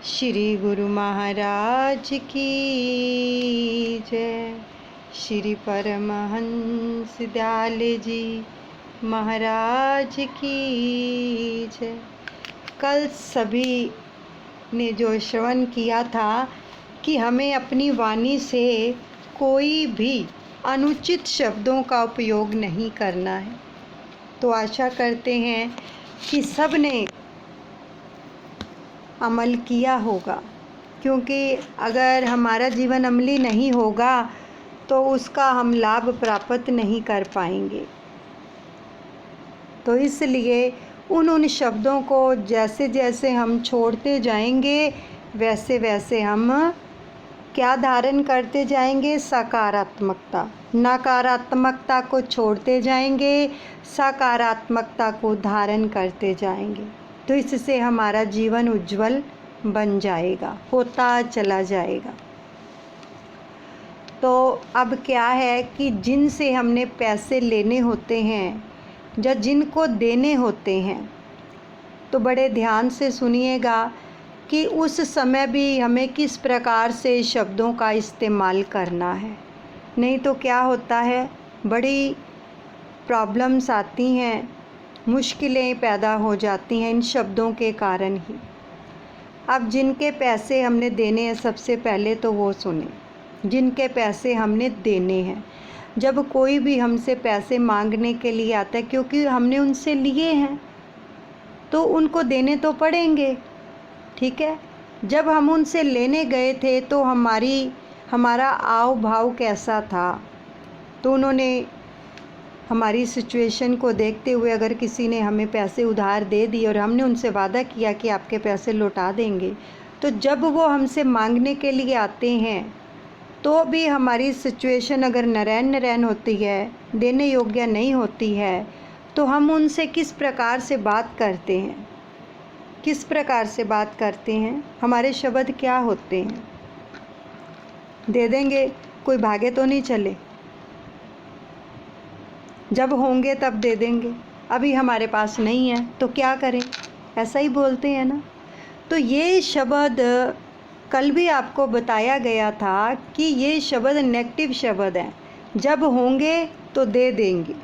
श्री गुरु महाराज की जय। श्री परमहंस दयाल जी महाराज की जय। कल सभी ने जो श्रवण किया था कि हमें अपनी वाणी से कोई भी अनुचित शब्दों का उपयोग नहीं करना है, तो आशा करते हैं कि सब ने अमल किया होगा, क्योंकि अगर हमारा जीवन अमली नहीं होगा तो उसका हम लाभ प्राप्त नहीं कर पाएंगे। तो इसलिए उन शब्दों को जैसे जैसे हम छोड़ते जाएंगे वैसे वैसे हम क्या धारण करते जाएंगे? सकारात्मकता। नकारात्मकता को छोड़ते जाएंगे, सकारात्मकता को धारण करते जाएंगे, तो इससे हमारा जीवन उज्जवल बन जाएगा, होता चला जाएगा। तो अब क्या है कि जिनसे हमने पैसे लेने होते हैं या जिनको देने होते हैं, तो बड़े ध्यान से सुनिएगा कि उस समय भी हमें किस प्रकार से शब्दों का इस्तेमाल करना है। नहीं तो क्या होता है, बड़ी प्रॉब्लम्स आती हैं, मुश्किलें पैदा हो जाती हैं इन शब्दों के कारण ही। अब जिनके पैसे हमने देने हैं, सबसे पहले तो वो सुने जिनके पैसे हमने देने हैं। जब कोई भी हमसे पैसे मांगने के लिए आता है, क्योंकि हमने उनसे लिए हैं तो उनको देने तो पड़ेंगे, ठीक है। जब हम उनसे लेने गए थे तो हमारा आव भाव कैसा था, तो उन्होंने हमारी सिचुएशन को देखते हुए अगर किसी ने हमें पैसे उधार दे दिए और हमने उनसे वादा किया कि आपके पैसे लौटा देंगे, तो जब वो हमसे मांगने के लिए आते हैं तो भी हमारी सिचुएशन अगर नरैन होती है, देने योग्य नहीं होती है, तो हम उनसे किस प्रकार से बात करते हैं, किस प्रकार से बात करते हैं, हमारे शब्द क्या होते हैं? दे देंगे, कोई भागे तो नहीं चले, जब होंगे तब दे देंगे, अभी हमारे पास नहीं है तो क्या करें, ऐसा ही बोलते हैं ना। तो ये शब्द कल भी आपको बताया गया था कि ये शब्द नेगेटिव शब्द हैं। जब होंगे तो दे देंगे,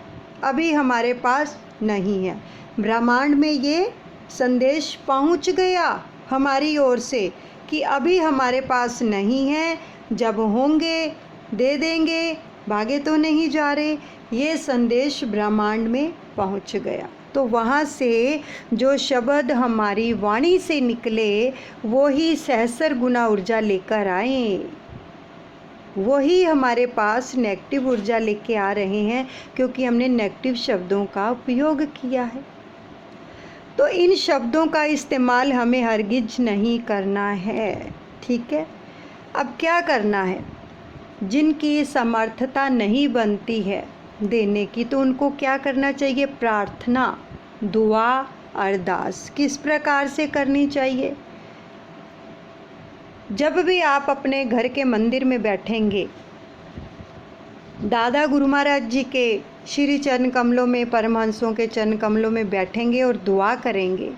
अभी हमारे पास नहीं है। ब्रह्मांड में ये संदेश पहुंच गया हमारी ओर से कि अभी हमारे पास नहीं है, जब होंगे दे देंगे, भागे तो नहीं जा रहे। ये संदेश ब्रह्मांड में पहुंच गया। तो वहाँ से जो शब्द हमारी वाणी से निकले वो ही सहस्र गुना ऊर्जा लेकर आए, वही हमारे पास नेगेटिव ऊर्जा लेके आ रहे हैं, क्योंकि हमने नेगेटिव शब्दों का उपयोग किया है। तो इन शब्दों का इस्तेमाल हमें हरगिज नहीं करना है, ठीक है। अब क्या करना है? जिनकी समर्थता नहीं बनती है देने की, तो उनको क्या करना चाहिए? प्रार्थना, दुआ, अरदास किस प्रकार से करनी चाहिए? जब भी आप अपने घर के मंदिर में बैठेंगे, दादा गुरु महाराज जी के श्री चरण कमलों में, परमहंसों के चरण कमलों में बैठेंगे और दुआ करेंगे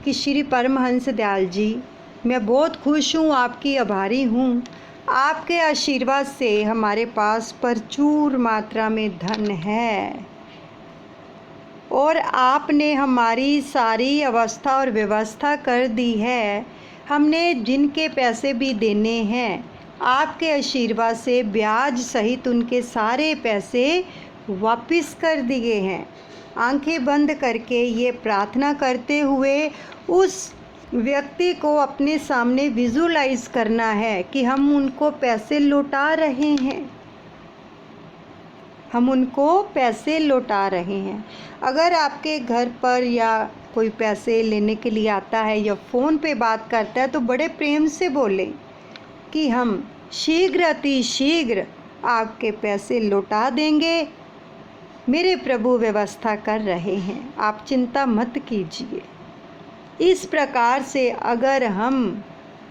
कि श्री परमहंस दयाल जी, मैं बहुत खुश हूँ, आपकी आभारी हूँ, आपके आशीर्वाद से हमारे पास प्रचुर मात्रा में धन है और आपने हमारी सारी अवस्था और व्यवस्था कर दी है। हमने जिनके पैसे भी देने हैं, आपके आशीर्वाद से ब्याज सहित उनके सारे पैसे वापस कर दिए हैं। आंखें बंद करके ये प्रार्थना करते हुए उस व्यक्ति को अपने सामने विजुलाइज करना है कि हम उनको पैसे लौटा रहे हैं, हम उनको पैसे लौटा रहे हैं। अगर आपके घर पर या कोई पैसे लेने के लिए आता है या फ़ोन पे बात करता है, तो बड़े प्रेम से बोले कि हम शीघ्र अति शीघ्र आपके पैसे लौटा देंगे, मेरे प्रभु व्यवस्था कर रहे हैं, आप चिंता मत कीजिए। इस प्रकार से अगर हम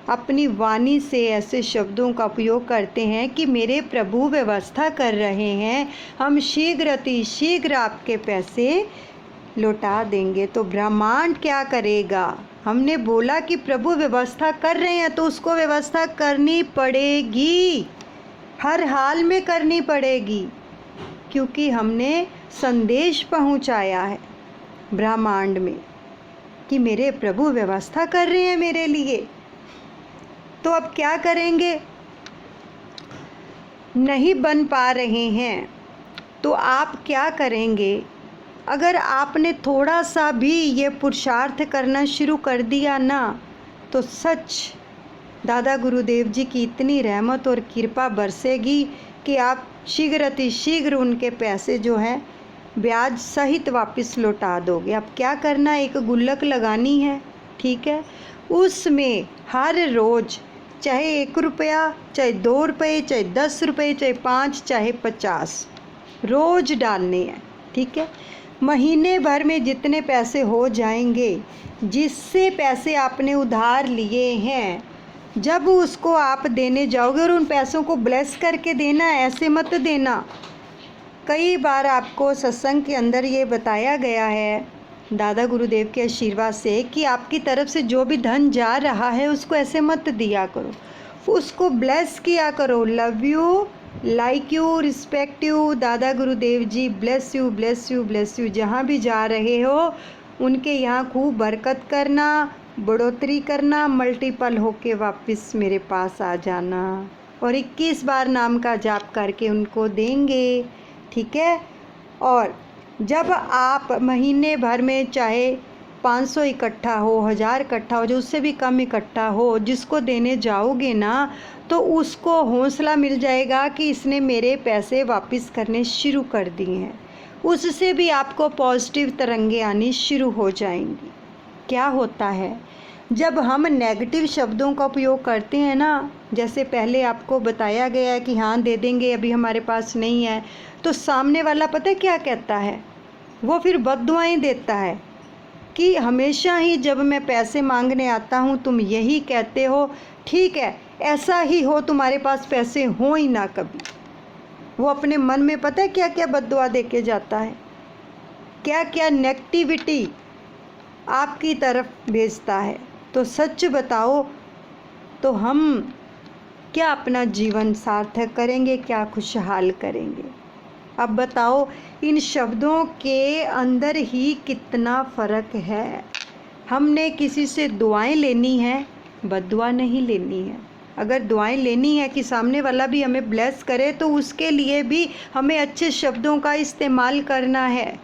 अपनी वाणी से ऐसे शब्दों का उपयोग करते हैं कि मेरे प्रभु व्यवस्था कर रहे हैं, हम शीघ्र अति शीघ्र आपके पैसे लौटा देंगे, तो ब्रह्मांड क्या करेगा? हमने बोला कि प्रभु व्यवस्था कर रहे हैं तो उसको व्यवस्था करनी पड़ेगी, हर हाल में करनी पड़ेगी, क्योंकि हमने संदेश पहुंचाया है ब्रह्मांड में कि मेरे प्रभु व्यवस्था कर रहे हैं मेरे लिए। तो अब क्या करेंगे? नहीं बन पा रहे हैं तो आप क्या करेंगे? अगर आपने थोड़ा सा भी ये पुरुषार्थ करना शुरू कर दिया ना, तो सच दादा गुरुदेव जी की इतनी रहमत और कृपा बरसेगी कि आप शीघ्र अतिशीघ्र उनके पैसे जो हैं ब्याज सहित वापस लौटा दोगे। अब क्या करना, एक गुल्लक लगानी है, ठीक है, उसमें हर रोज़ चाहे 1 रुपया, चाहे 2 रुपये, चाहे 10 रुपये, चाहे 5, चाहे 50 रोज़ डालने हैं, ठीक है। महीने भर में जितने पैसे हो जाएंगे, जिससे पैसे आपने उधार लिए हैं, जब उसको आप देने जाओगे और उन पैसों को ब्लेस करके देना, ऐसे मत देना। कई बार आपको सत्संग के अंदर ये बताया गया है दादा गुरुदेव के आशीर्वाद से कि आपकी तरफ से जो भी धन जा रहा है उसको ऐसे मत दिया करो, उसको ब्लेस किया करो। Love you, like you, respect you, Dada Gurudev ji bless you, bless you, bless you. जहाँ भी जा रहे हो उनके यहाँ खूब बरकत करना, बढ़ोतरी करना, मल्टीपल होके वापस मेरे पास आ जाना और 21 बार नाम का जाप करके उनको देंगे, ठीक है। और जब आप महीने भर में चाहे 500 इकट्ठा हो, 1000 इकट्ठा हो, जो उससे भी कम इकट्ठा हो, जिसको देने जाओगे ना तो उसको हौसला मिल जाएगा कि इसने मेरे पैसे वापस करने शुरू कर दिए हैं, उससे भी आपको पॉजिटिव तरंगे आनी शुरू हो जाएंगी। क्या होता है जब हम नेगेटिव शब्दों का उपयोग करते हैं ना, जैसे पहले आपको बताया गया है कि हाँ दे देंगे, अभी हमारे पास नहीं है, तो सामने वाला पता है क्या कहता है, वो फिर बद्दुआएं देता है कि हमेशा ही जब मैं पैसे मांगने आता हूँ तुम यही कहते हो, ठीक है ऐसा ही हो, तुम्हारे पास पैसे हो ही ना कभी। वो अपने मन में पता है क्या क्या बद्दुआ दे के जाता है, क्या क्या नेगेटिविटी आपकी तरफ भेजता है। तो सच बताओ तो हम क्या अपना जीवन सार्थक करेंगे, क्या खुशहाल करेंगे? अब बताओ इन शब्दों के अंदर ही कितना फ़र्क है। हमने किसी से दुआएं लेनी है, बद्दुआ नहीं लेनी है। अगर दुआएं लेनी है कि सामने वाला भी हमें ब्लेस करे तो उसके लिए भी हमें अच्छे शब्दों का इस्तेमाल करना है।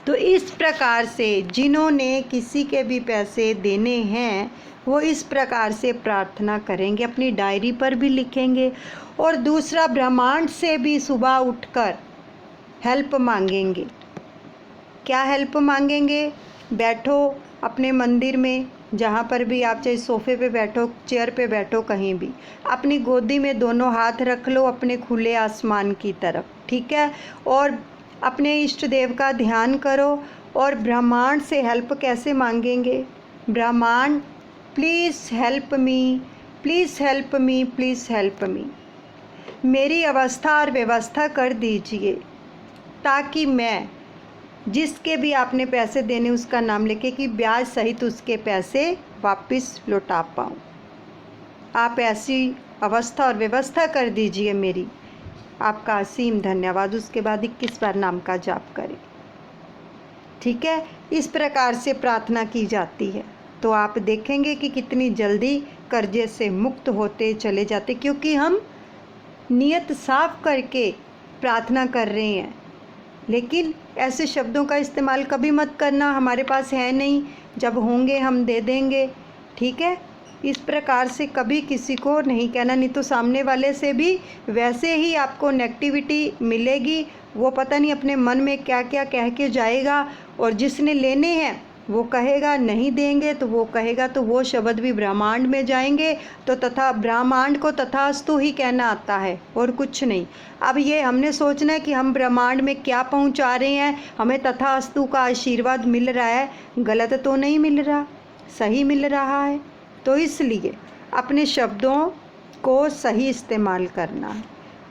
तो इस प्रकार से जिन्होंने किसी के भी पैसे देने हैं वो इस प्रकार से प्रार्थना करेंगे, अपनी डायरी पर भी लिखेंगे और दूसरा ब्रह्मांड से भी सुबह उठकर हेल्प मांगेंगे। क्या हेल्प मांगेंगे? बैठो अपने मंदिर में, जहाँ पर भी आप, चाहे सोफ़े पे बैठो, चेयर पे बैठो, कहीं भी अपनी गोदी में दोनों हाथ रख लो अपने खुले आसमान की तरफ, ठीक है, और अपने इष्ट देव का ध्यान करो और ब्रह्मांड से हेल्प कैसे मांगेंगे? ब्रह्मांड please help me, please help me, please help me, मेरी अवस्था और व्यवस्था कर दीजिए ताकि मैं जिसके भी आपने पैसे देने उसका नाम लेके कि ब्याज सहित उसके पैसे वापस लौटा पाऊँ। आप ऐसी अवस्था और व्यवस्था कर दीजिए मेरी। आपका असीम धन्यवाद। उसके बाद 21 बार नाम का जाप करें, ठीक है। इस प्रकार से प्रार्थना की जाती है तो आप देखेंगे कि कितनी जल्दी कर्जे से मुक्त होते चले जाते, क्योंकि हम नियत साफ करके प्रार्थना कर रहे हैं। लेकिन ऐसे शब्दों का इस्तेमाल कभी मत करना, हमारे पास है नहीं, जब होंगे हम दे देंगे, ठीक है। इस प्रकार से कभी किसी को नहीं कहना, नहीं तो सामने वाले से भी वैसे ही आपको नेगेटिविटी मिलेगी। वो पता नहीं अपने मन में क्या क्या कह के जाएगा और जिसने लेने हैं वो कहेगा नहीं देंगे, तो वो कहेगा तो वो शब्द भी ब्रह्मांड में जाएंगे। तो तथा ब्रह्मांड को तथास्तु ही कहना आता है और कुछ नहीं। अब ये हमने सोचना है कि हम ब्रह्मांड में क्या पहुंचा रहे हैं, हमें तथास्तु का आशीर्वाद मिल रहा है। गलत तो नहीं मिल रहा, सही मिल रहा है। तो इसलिए अपने शब्दों को सही इस्तेमाल करना है।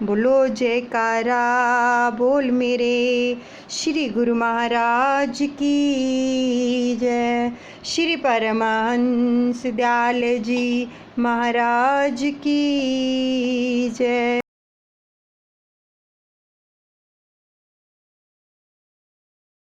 बोलो जयकारा बोल मेरे श्री गुरु महाराज की जय। श्री परमहंस दयाल जी महाराज की जय।